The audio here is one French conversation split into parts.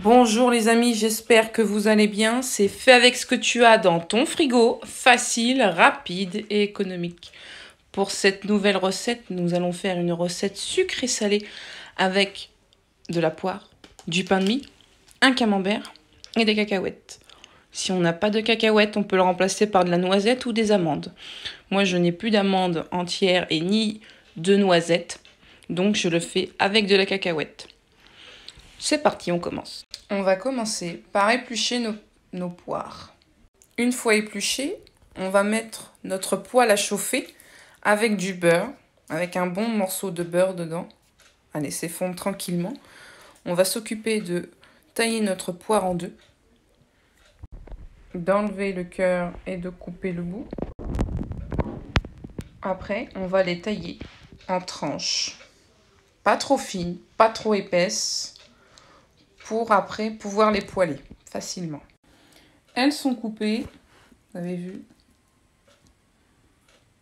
Bonjour les amis, j'espère que vous allez bien. C'est fait avec ce que tu as dans ton frigo, facile, rapide et économique. Pour cette nouvelle recette, nous allons faire une recette sucrée salée avec de la poire, du pain de mie, un camembert et des cacahuètes. Si on n'a pas de cacahuètes, on peut le remplacer par de la noisette ou des amandes. Moi, je n'ai plus d'amandes entières et ni de noisettes, donc je le fais avec de la cacahuète. C'est parti, on commence. On va commencer par éplucher nos poires. Une fois épluchées, on va mettre notre poêle à chauffer avec du beurre, avec un bon morceau de beurre dedans. À laisser fondre tranquillement. On va s'occuper de tailler notre poire en deux, d'enlever le cœur et de couper le bout. Après, on va les tailler en tranches. Pas trop fines, pas trop épaisses, pour après pouvoir les poêler facilement. Elles sont coupées, vous avez vu,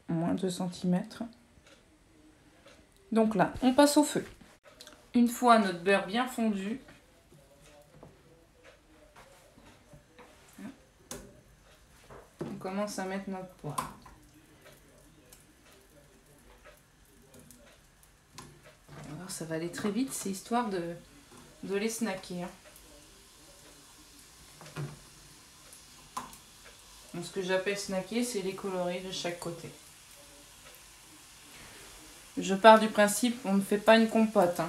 moins 2 cm. Donc là, on passe au feu. Une fois notre beurre bien fondu, on commence à mettre notre poire. Alors ça va aller très vite, c'est histoire de les snacker. Donc, ce que j'appelle snacker, c'est les colorer de chaque côté. Je pars du principe qu'on ne fait pas une compote.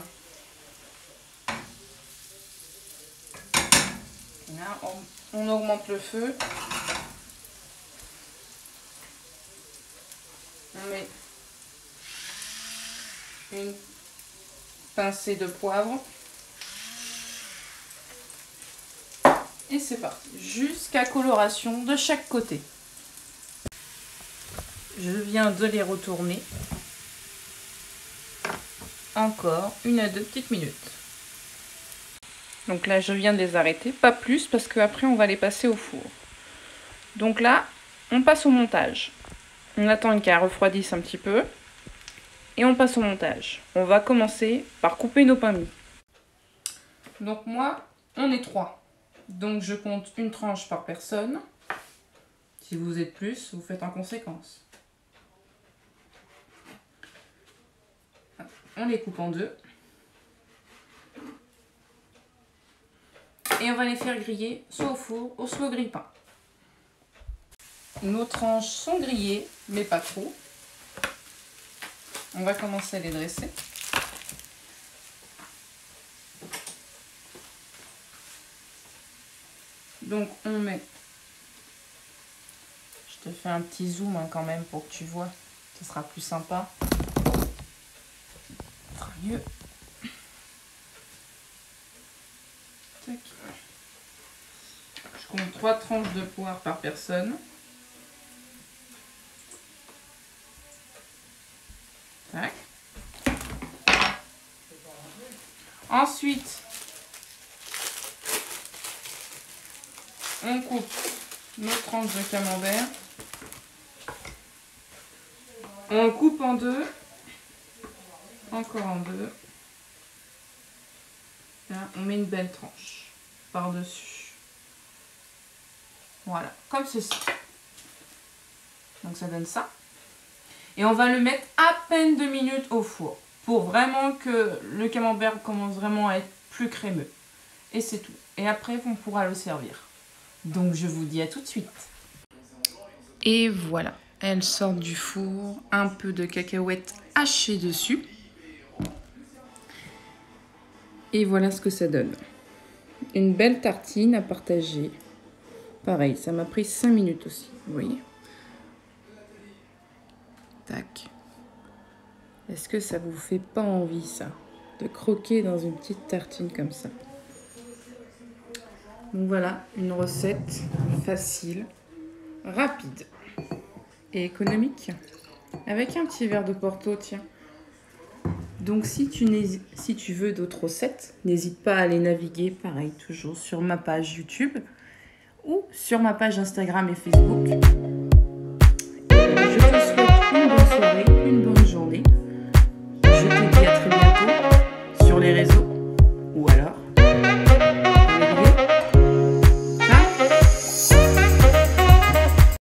Là, on augmente le feu. On met une pincée de poivre. Et c'est parti, jusqu'à coloration de chaque côté. Je viens de les retourner. Encore 1 à 2 petites minutes. Donc là, je viens de les arrêter, pas plus, parce qu'après, on va les passer au four. Donc là, on passe au montage. On attend qu'elles refroidissent un petit peu. Et on passe au montage. On va commencer par couper nos pains mie. Donc moi, on est 3. Donc je compte une tranche par personne. Si vous êtes plus, vous faites en conséquence. On les coupe en deux. Et on va les faire griller soit au four ou soit au grille-pain. Nos tranches sont grillées, mais pas trop. On va commencer à les dresser. Donc on met, je te fais un petit zoom quand même pour que tu vois, ce sera plus sympa, ce sera mieux. Tac. Je compte 3 tranches de poire par personne. Tac. Ensuite, on coupe nos tranches de camembert. On coupe en deux. Encore en deux. Là, on met une belle tranche par-dessus. Voilà, comme ceci. Donc ça donne ça. Et on va le mettre à peine 2 minutes au four. Pour vraiment que le camembert commence vraiment à être plus crémeux. Et c'est tout. Et après, on pourra le servir. Donc je vous dis à tout de suite. Et voilà, elles sortent du four, un peu de cacahuètes hachées dessus. Et voilà ce que ça donne. Une belle tartine à partager. Pareil, ça m'a pris 5 minutes aussi, vous voyez. Tac. Est-ce que ça vous fait pas envie ça, de croquer dans une petite tartine comme ça? Donc voilà, une recette facile, rapide et économique, avec un petit verre de Porto, tiens. Donc si tu veux d'autres recettes, n'hésite pas à aller naviguer, pareil, toujours sur ma page YouTube ou sur ma page Instagram et Facebook. Je te souhaite une bonne soirée, une bonne journée.